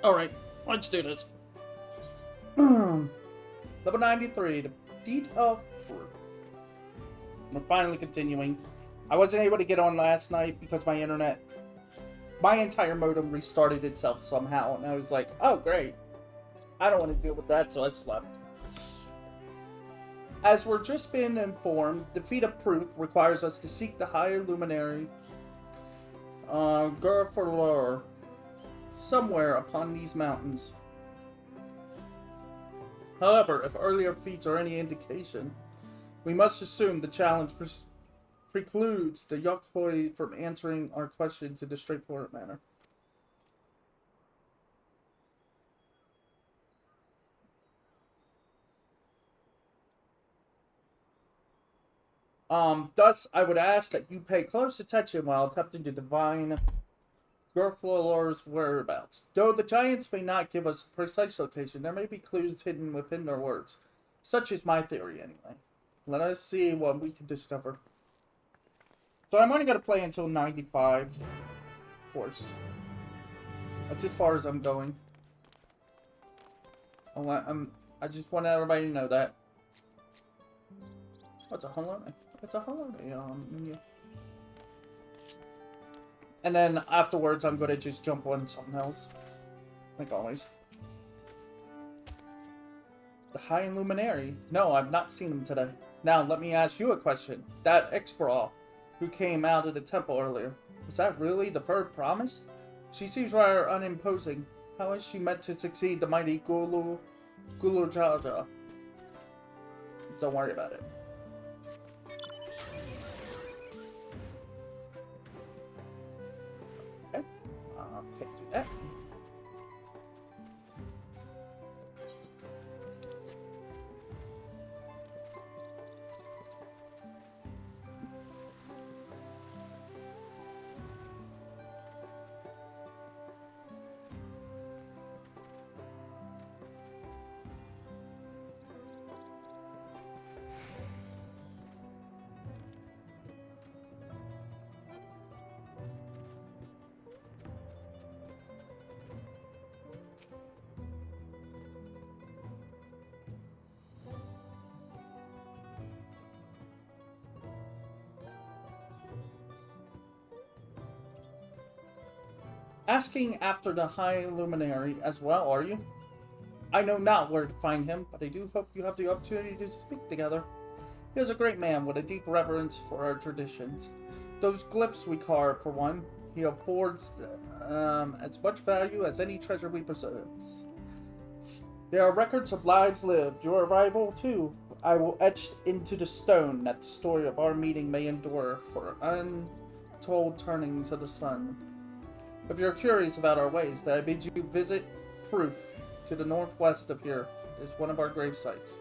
Alright, let's do this. Level 93, the Feet of Truth. We're finally continuing. I wasn't able to get on last night because my entire modem restarted itself somehow, and I was like, oh great. I don't want to deal with that, so I slept. As we're just been informed, the Feet of Proof requires us to seek the High Luminary, Gurfalor, somewhere upon these mountains. However, if earlier feats are any indication, we must assume the challenge precludes the Yokhoi from answering our questions in a straightforward manner. Thus, I would ask that you pay close attention while attempting to divine Gurfalor's whereabouts. Though the giants may not give us a precise location, there may be clues hidden within their words. Such is my theory, anyway. Let us see what we can discover. So I'm only going to play until 95, of course. That's as far as I'm going. I just want everybody to know that. What's a holiday? It's a holiday menu. And then afterwards, I'm going to just jump on something else. Like always. The High Luminary? No, I've not seen him today. Now, let me ask you a question. That Exbraw who came out of the temple earlier, was that really the third promise? She seems rather unimposing. How is she meant to succeed the mighty Gulu Jaja? Don't worry about it. Okay. Can't do that. Asking after the High Luminary as well, are you? I know not where to find him, but I do hope you have the opportunity to speak together. He is a great man with a deep reverence for our traditions. Those glyphs we carve, for one, he affords as much value as any treasure we possess. There are records of lives lived. Your arrival, too, I will etch into the stone that the story of our meeting may endure for untold turnings of the sun. If you're curious about our ways, then I bid you visit Proof to the northwest of here. It's one of our grave sites.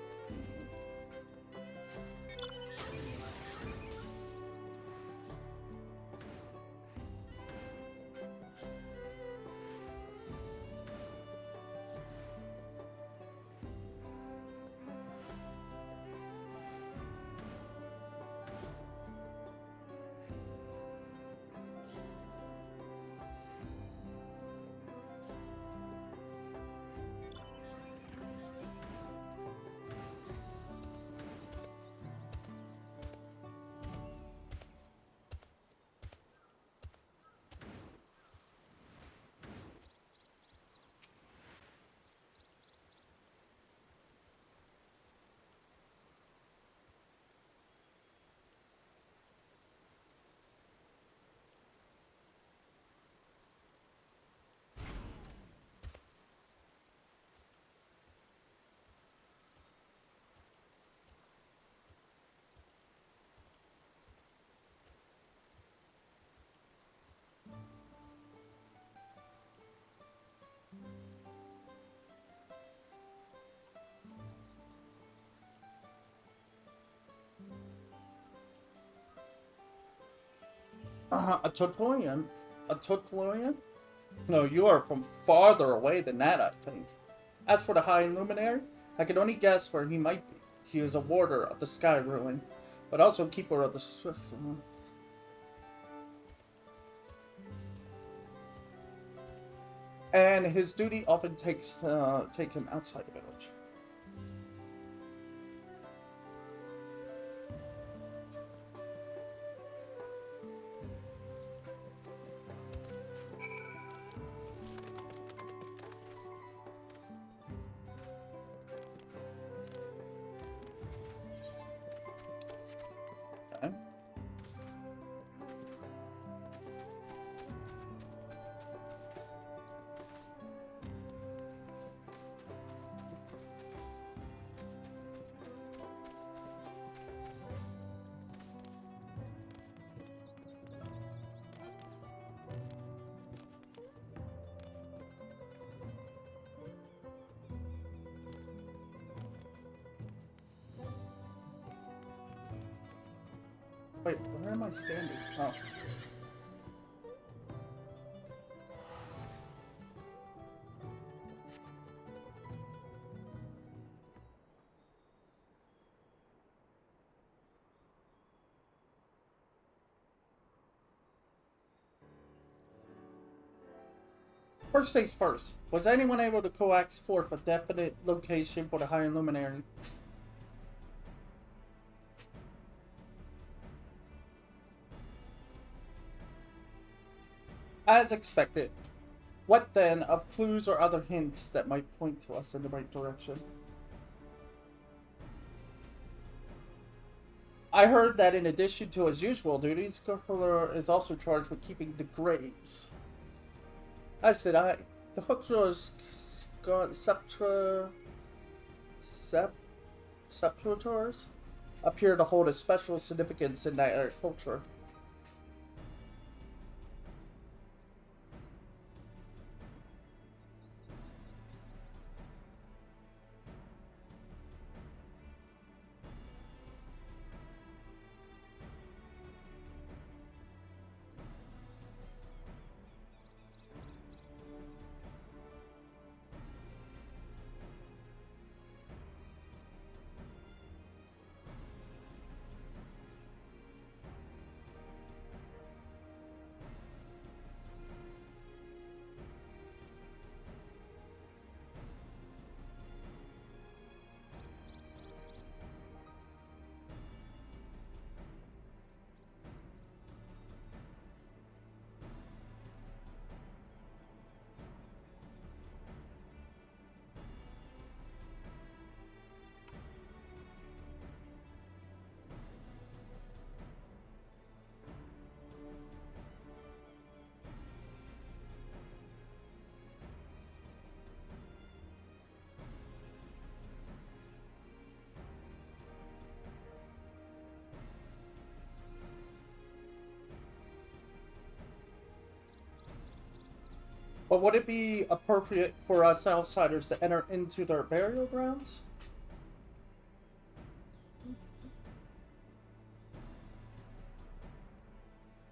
A Totolian? A Totolian? No, you are from farther away than that, I think. As for the High Luminary, I can only guess where he might be. He is a warder of the Sky Ruin, but also keeper of the Swift. and his duty often take him outside the village. Okay. Wait, where am I standing? Oh. First things first, was anyone able to coax forth a definite location for the High Luminary? As expected. What then of clues or other hints that might point to us in the right direction? I heard that in addition to his usual duties, Gryffindor is also charged with keeping the graves. As did I. The Hookdraws Sepultures appear to hold a special significance in that culture. But would it be appropriate for us outsiders to enter into their burial grounds?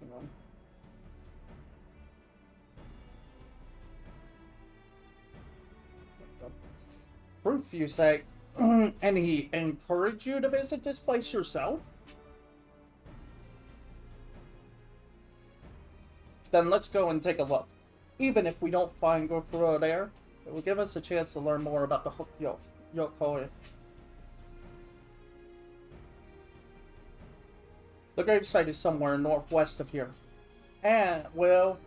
Hang on. Proof, you say? And he encouraged you to visit this place yourself? Then let's go and take a look. Even if we don't find Gryffindor there, it will give us a chance to learn more about the Yokoi. The gravesite is somewhere northwest of here. And, well,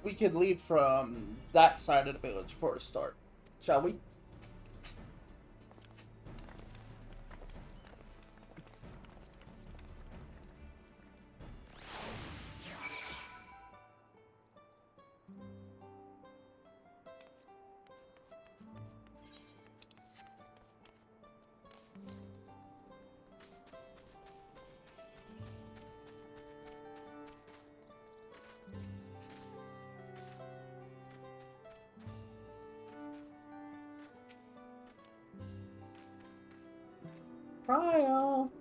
we could leave from that side of the village for a start. Shall we? Trial.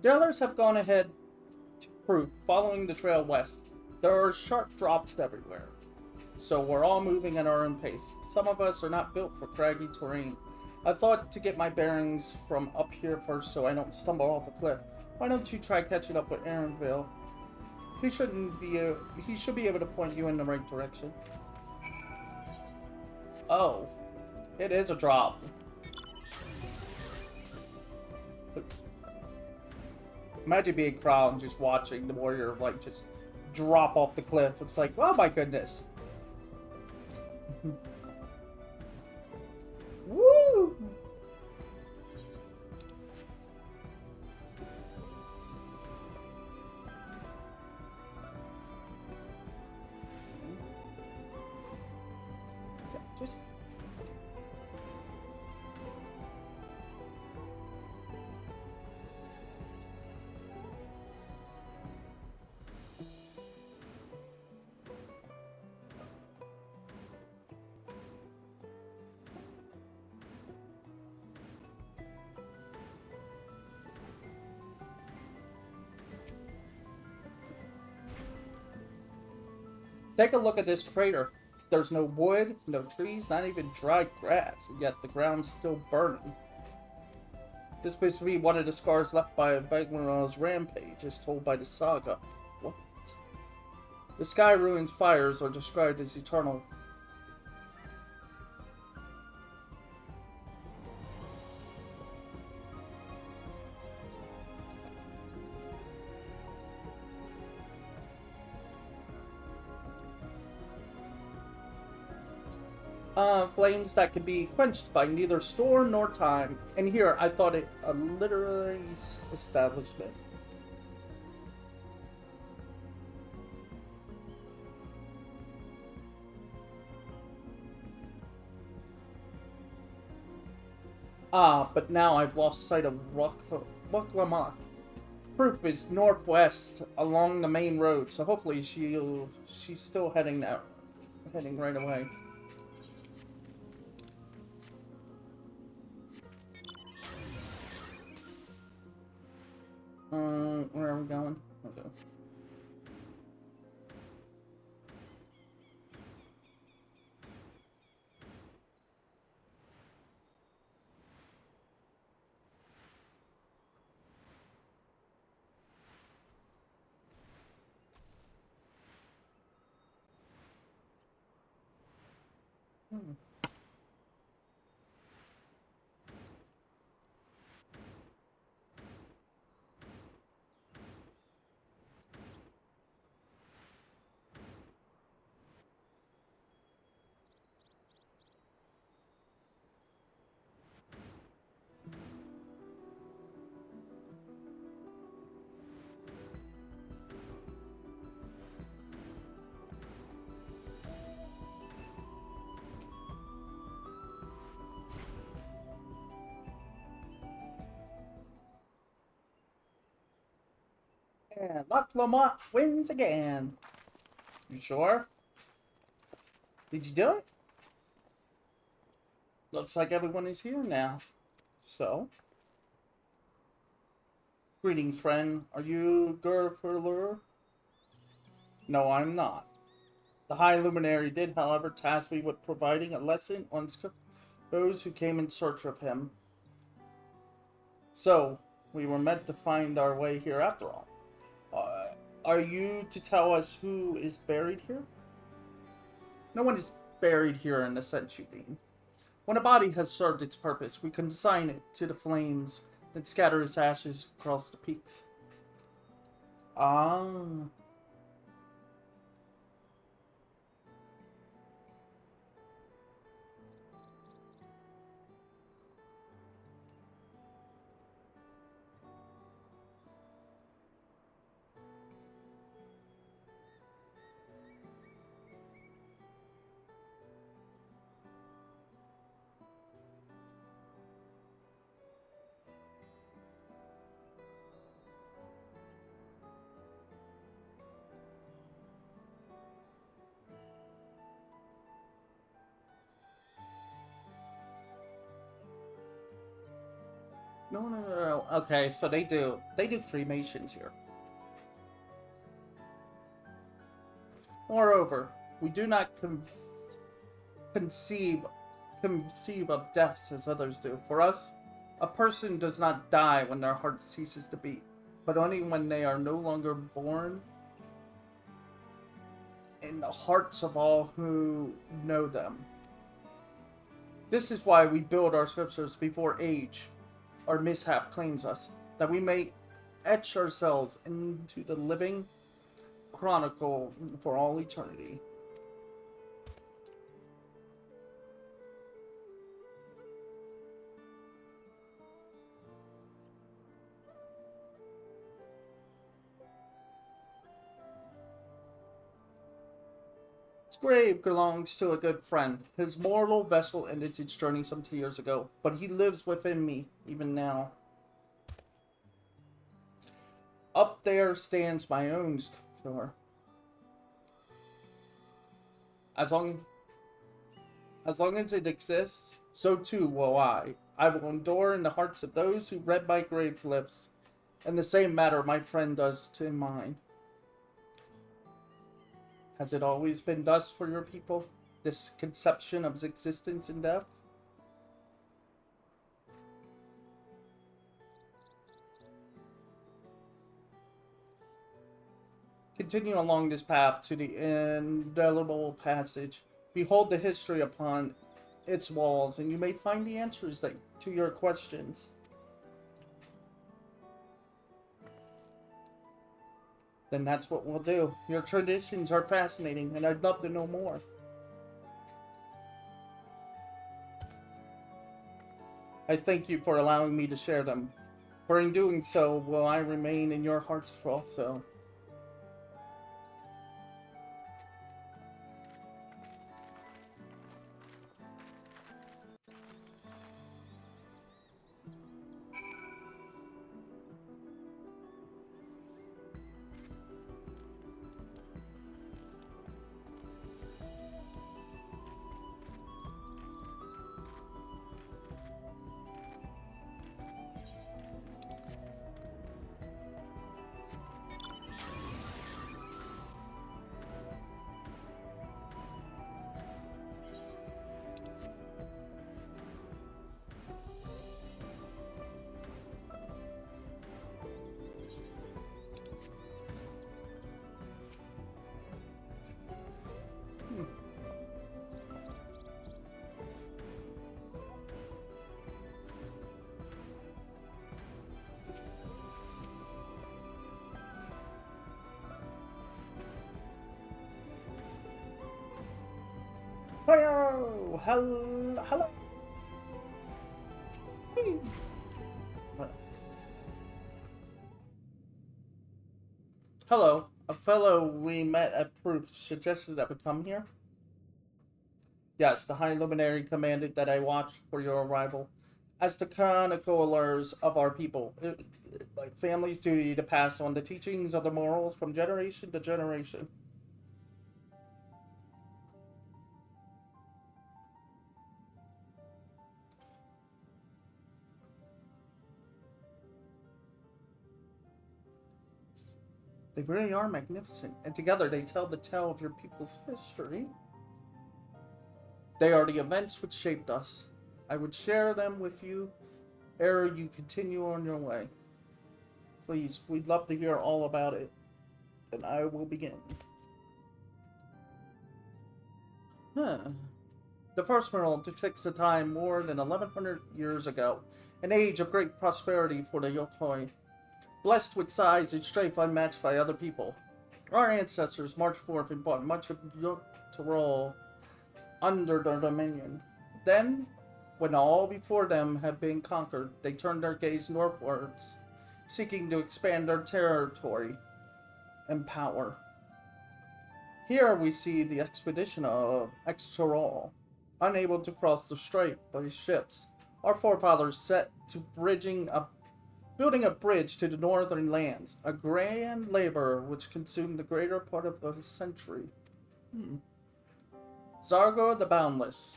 The others have gone ahead to prove, following the trail west. There are sharp drops everywhere, so we're all moving at our own pace. Some of us are not built for craggy terrain. I thought to get my bearings from up here first so I don't stumble off a cliff. Why don't you try catching up with Aaronville? He should be able to point you in the right direction. Oh, it is a drop. Imagine being crowned just watching the warrior like just drop off the cliff. It's like, oh my goodness. Woo! Just take a look at this crater. There's no wood, no trees, not even dry grass, and yet the ground's still burning. This appears to be one of the scars left by Vagmar's rampage, as told by the saga. What? The Sky Ruins fires are described as eternal. Flames that could be quenched by neither storm nor time. And here, I thought it a literary establishment. Ah, but now I've lost sight of Lamont. Proof is northwest along the main road, so hopefully she's still heading right away. Where are we going? Okay. Yeah, Lamont wins again. You sure? Did you do it? Looks like everyone is here now. So? Greetings, friend. Are you Gurfurlur? No, I'm not. The High Luminary did, however, task me with providing a lesson on those who came in search of him. So, we were meant to find our way here after all. Are you to tell us who is buried here? No one is buried here in the sense you mean. When a body has served its purpose, we consign it to the flames that scatter its ashes across the peaks. Ah. No. Okay, so they do cremations here. Moreover, we do not conceive of deaths as others do. For us, a person does not die when their heart ceases to beat, but only when they are no longer born in the hearts of all who know them. This is why we build our scriptures before age or mishap claims us, that we may etch ourselves into the living chronicle for all eternity. His grave belongs to a good friend. His mortal vessel ended its journey some 2 years ago, but he lives within me, even now. Up there stands my own sculpture. As long as it exists, so too will I. I will endure in the hearts of those who read my grave glyphs, in the same manner my friend does to mine. Has it always been thus for your people? This conception of existence and death? Continue along this path to the indelible passage. Behold the history upon its walls, and you may find the answers to your questions. Then that's what we'll do. Your traditions are fascinating, and I'd love to know more. I thank you for allowing me to share them, for in doing so will I remain in your hearts also. Hello, hello. Hello, a fellow we met at Proof suggested that we come here. Yes, the High Luminary commanded that I watch for your arrival. As the chroniclers of our people, my family's duty to pass on the teachings of the morals from generation to generation. They really are magnificent, and together they tell the tale of your people's history. They are the events which shaped us. I would share them with you ere you continue on your way. Please, we'd love to hear all about it, and I will begin. Huh. The first mural depicts a time more than 1100 years ago, an age of great prosperity for the Yokoi, blessed with size and strength unmatched by other people. Our ancestors marched forth and brought much of Yokoi under their dominion. Then, when all before them had been conquered, they turned their gaze northwards, seeking to expand their territory and power. Here we see the expedition of Extorol. Unable to cross the strait by ships, our forefathers set to building a bridge to the northern lands, a grand labor which consumed the greater part of a century. Zargo the Boundless.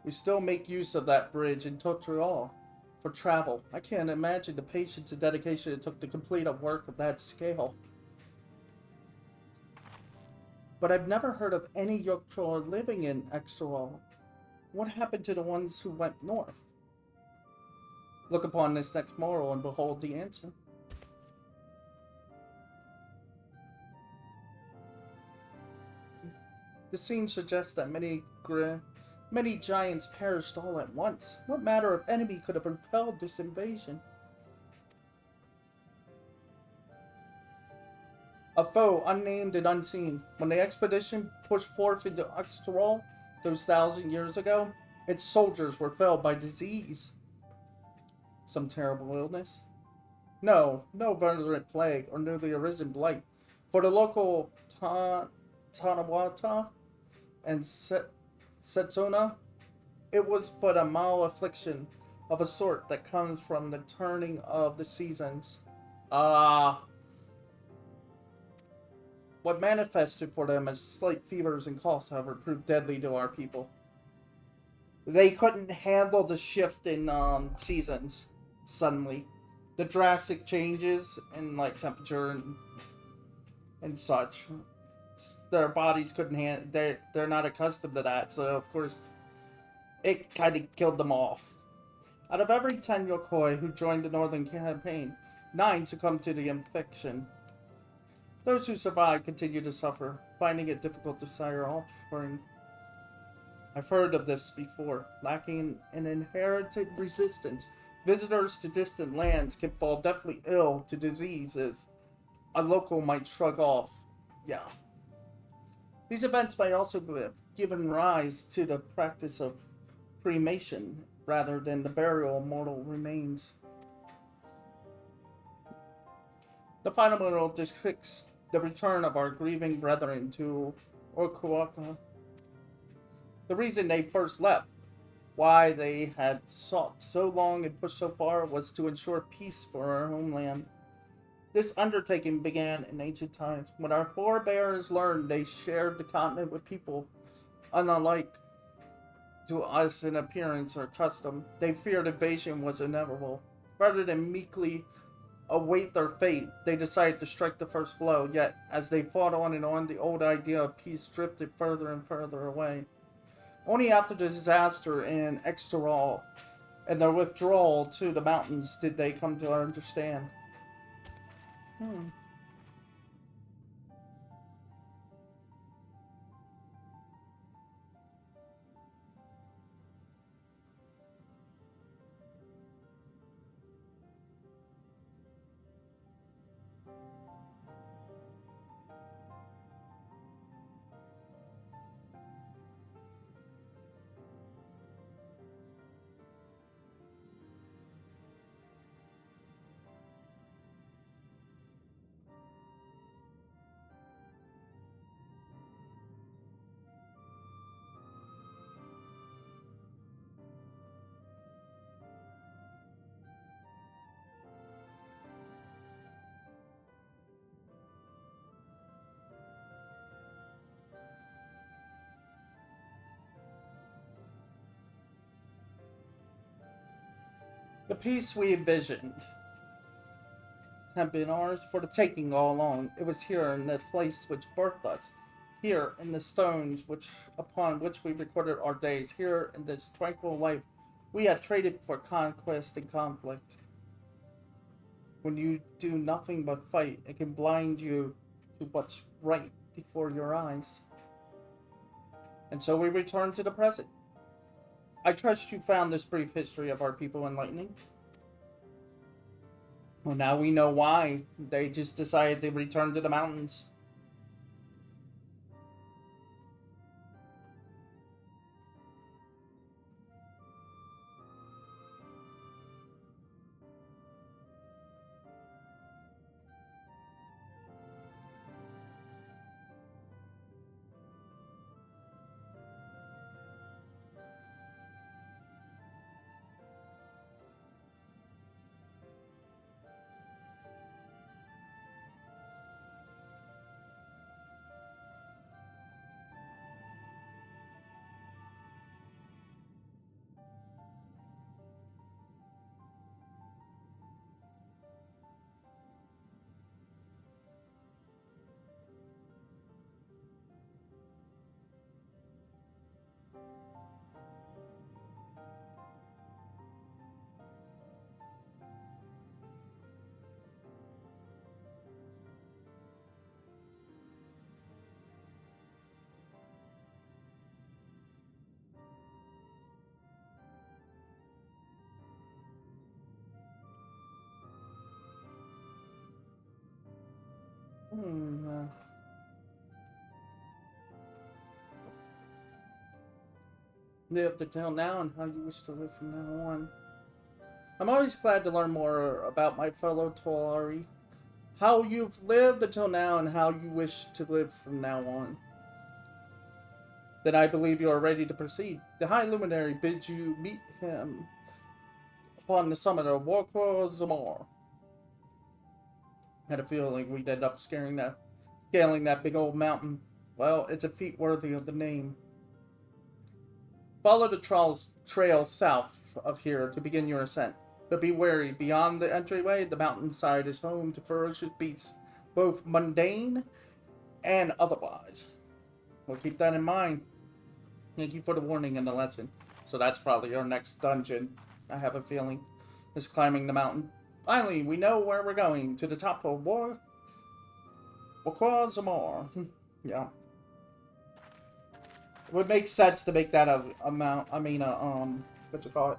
We still make use of that bridge in Totriol for travel. I can't imagine the patience and dedication it took to complete a work of that scale. But I've never heard of any Yoktrol living in Extorol. What happened to the ones who went north? Look upon this next moral and behold the answer. The scene suggests that many Many giants perished all at once. What matter of enemy could have propelled this invasion? A foe unnamed and unseen. When the expedition pushed forth into Uxtaral those 1,000 years ago, its soldiers were felled by disease. Some terrible illness? No, no virulent plague or newly arisen blight. For the local Tanawata and Setsuna, it was but a mild affliction of a sort that comes from the turning of the seasons. Ah, what manifested for them as slight fevers and coughs, however, proved deadly to our people. They couldn't handle the shift in seasons suddenly. The drastic changes in like temperature and such. Their bodies couldn't handle. They're not accustomed to that, so of course it kind of killed them off. Out of every 10 Yokoi who joined the Northern Campaign, 9 succumbed to the infection. Those who survived continue to suffer, finding it difficult to sire offspring. I've heard of this before. Lacking an inherited resistance, visitors to distant lands can fall deathly ill to diseases a local might shrug off. Yeah. These events might also have given rise to the practice of cremation rather than the burial of mortal remains. The final mineral depicts the return of our grieving brethren to Orkuaka. The reason they first left, why they had sought so long and pushed so far, was to ensure peace for our homeland. This undertaking began in ancient times, when our forebears learned they shared the continent with people unlike to us in appearance or custom. They feared invasion was inevitable. Rather than meekly await their fate, they decided to strike the first blow, yet as they fought on, the old idea of peace drifted further and further away. Only after the disaster in Exteral and their withdrawal to the mountains did they come to understand. Hmm. The peace we envisioned had been ours for the taking all along. It was here in the place which birthed us, here in the stones which upon which we recorded our days, here in this tranquil life we had traded for conquest and conflict. When you do nothing but fight, it can blind you to what's right before your eyes. And so we return to the present. I trust you found this brief history of our people enlightening. Well, now we know why they just decided to return to the mountains. Live to tell now and how you wish to live from now on. I'm always glad to learn more about my fellow Tolari. How you've lived until now and how you wish to live from now on. Then I believe you are ready to proceed. The High Luminary bids you meet him upon the summit of Warkor Zamor. Had a feeling we'd end up scaling that big old mountain. Well, it's a feat worthy of the name. Follow the trail south of here to begin your ascent. But be wary, beyond the entryway, the mountainside is home to ferocious beasts, both mundane and otherwise. We'll keep that in mind. Thank you for the warning and the lesson. So that's probably our next dungeon, I have a feeling, is climbing the mountain. Finally, we know where we're going, to the top of Warkor Zamor. Yeah. It would make sense to make that what's it called?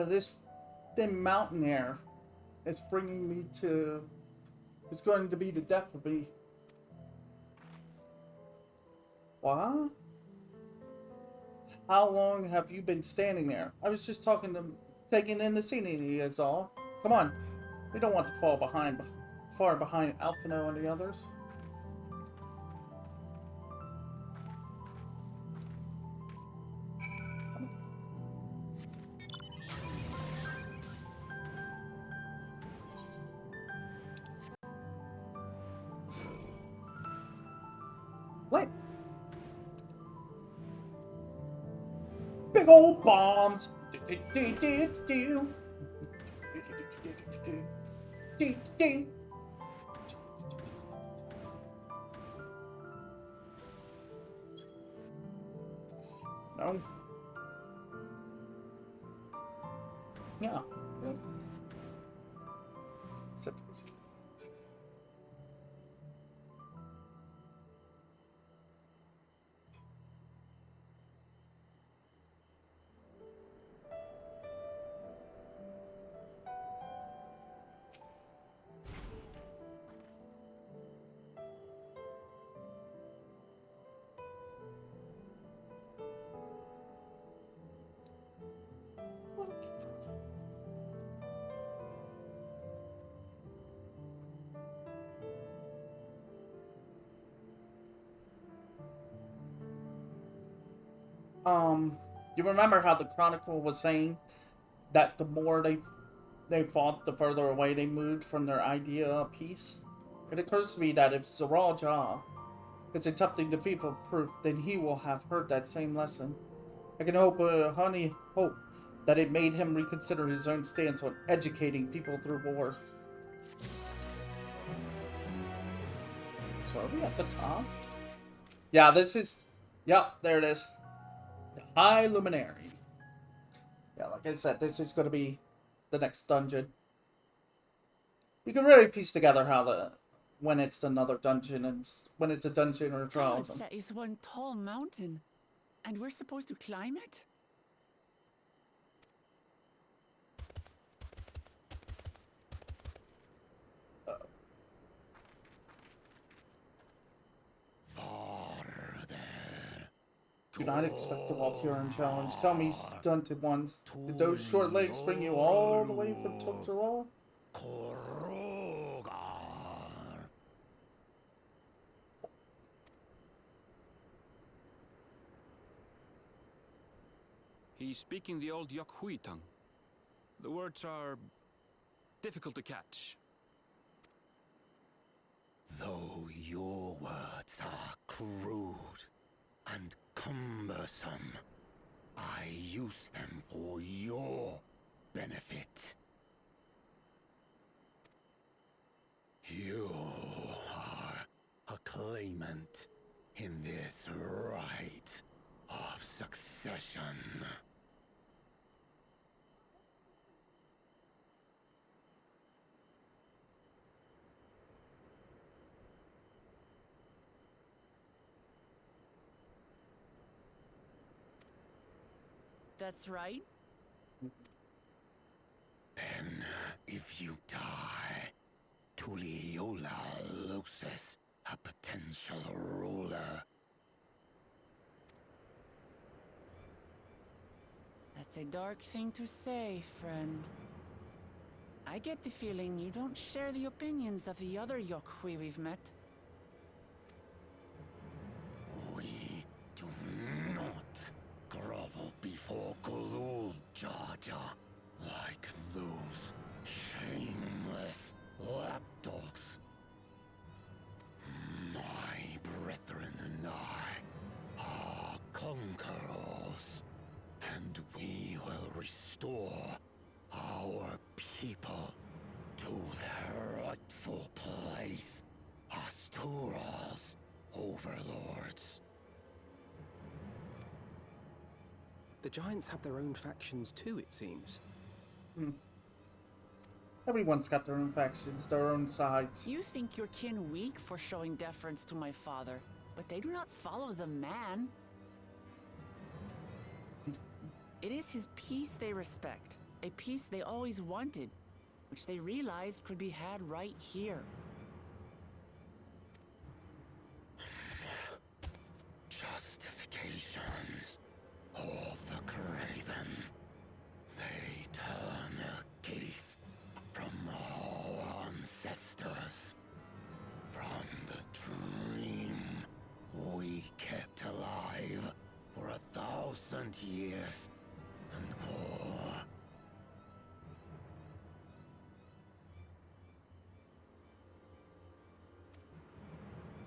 This thin mountain air, it's bringing me to, it's going to be the death of me. What? How long have you been standing there? I was just taking in the scenery is all. Come on, we don't want to fall far behind Alphino and the others. What? Big old bombs. No. Yeah. Set to proceed. You remember how the Chronicle was saying that the more they fought, the further away they moved from their idea of peace? It occurs to me that if Zaral Jah is attempting defeat for proof, then he will have heard that same lesson. I can hope that it made him reconsider his own stance on educating people through war. So are we at the top? Yeah, this is... Yep, there it is. The High Luminary. Yeah, like I said, this is going to be the next dungeon. You can really piece together how when it's another dungeon and when it's a dungeon or a trial. God, that is one tall mountain, and we're supposed to climb it? Do not expect to walk here unchallenged. Tell me, stunted ones, did those short legs bring you all the way from Tok'Taro? He's speaking the old Yokhui tongue. The words are difficult to catch. Though your words are crude and cumbersome, I use them for your benefit. You are a claimant in this right of succession. That's right. Then, if you die, Tuliyola loses a potential ruler. That's a dark thing to say, friend. I get the feeling you don't share the opinions of the other Yokhui we've met. We do not grovel before Galul, Jar Jar, like those shameless lapdogs. My brethren and I are conquerors, and we will restore our people to their rightful place as Tural's overlords. The giants have their own factions too, it seems. Everyone's got their own factions, their own sides. You think your kin weak for showing deference to my father, but they do not follow the man. It is his peace they respect, a peace they always wanted, which they realized could be had right here. Justifications of the craven. They turn their gaze from our ancestors, from the dream we kept alive for 1,000 years and more.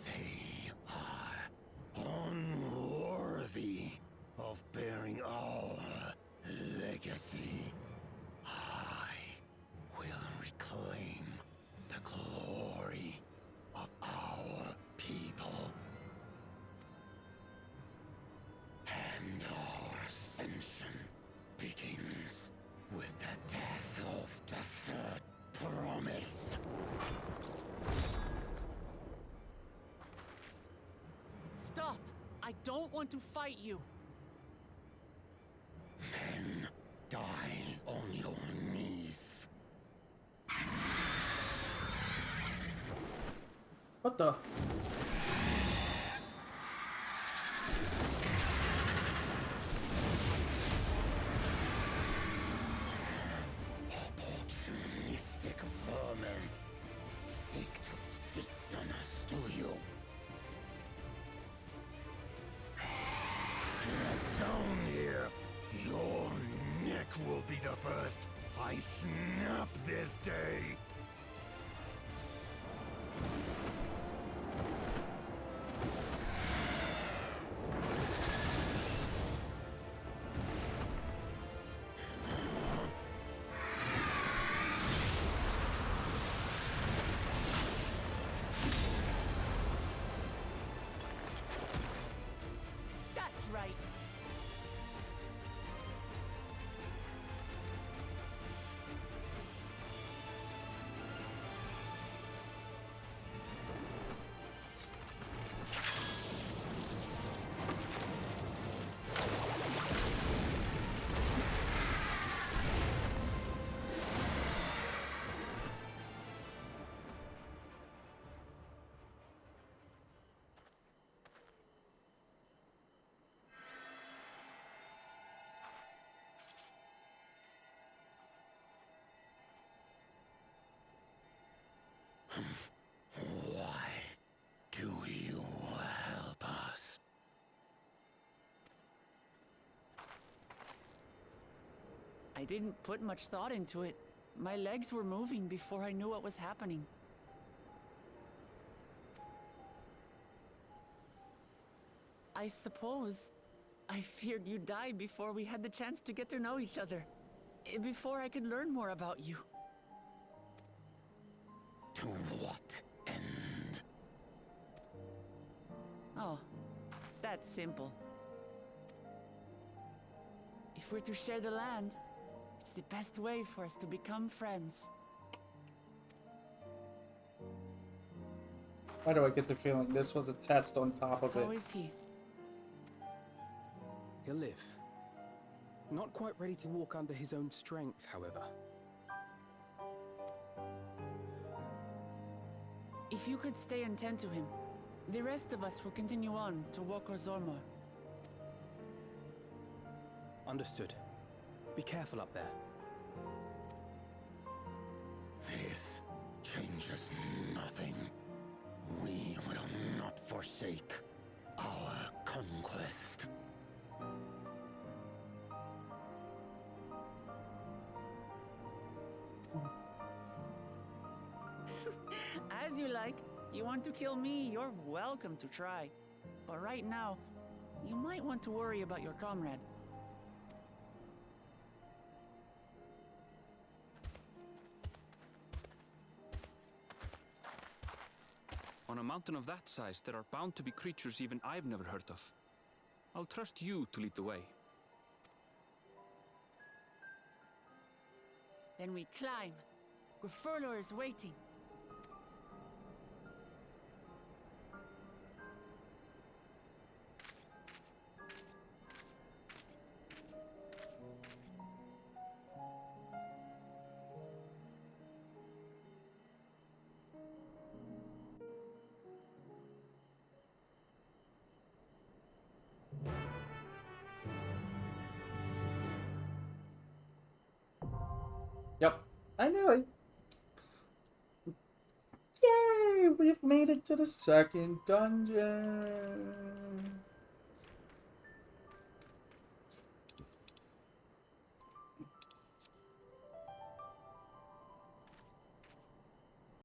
They are unworthy of bearing our legacy. I will reclaim the glory of our people. And our ascension begins with the death of the third promise. Stop! I don't want to fight you! Then die on your knees. What the? Opportunistic vermin seek to feast on us, do you? Get down here. Your neck will be the first I snap this day. That's right! Why do you help us? I didn't put much thought into it. My legs were moving before I knew what was happening. I suppose I feared you'd die before we had the chance to get to know each other. Before I could learn more about you. To what end? Oh, that's simple. If we're to share the land, it's the best way for us to become friends. Why do I get the feeling this was a test on top of it? How is he? He'll live. Not quite ready to walk under his own strength, however. If you could stay and tend to him, the rest of us will continue on to Woko Zormor. Understood. Be careful up there. This changes nothing. We will not forsake our conquest. As you like. You want to kill me, you're welcome to try. But right now, you might want to worry about your comrade. On a mountain of that size, there are bound to be creatures even I've never heard of. I'll trust you to lead the way. Then we climb. Grufurlor is waiting. Yep, I knew it. Yay! We've made it to the second dungeon.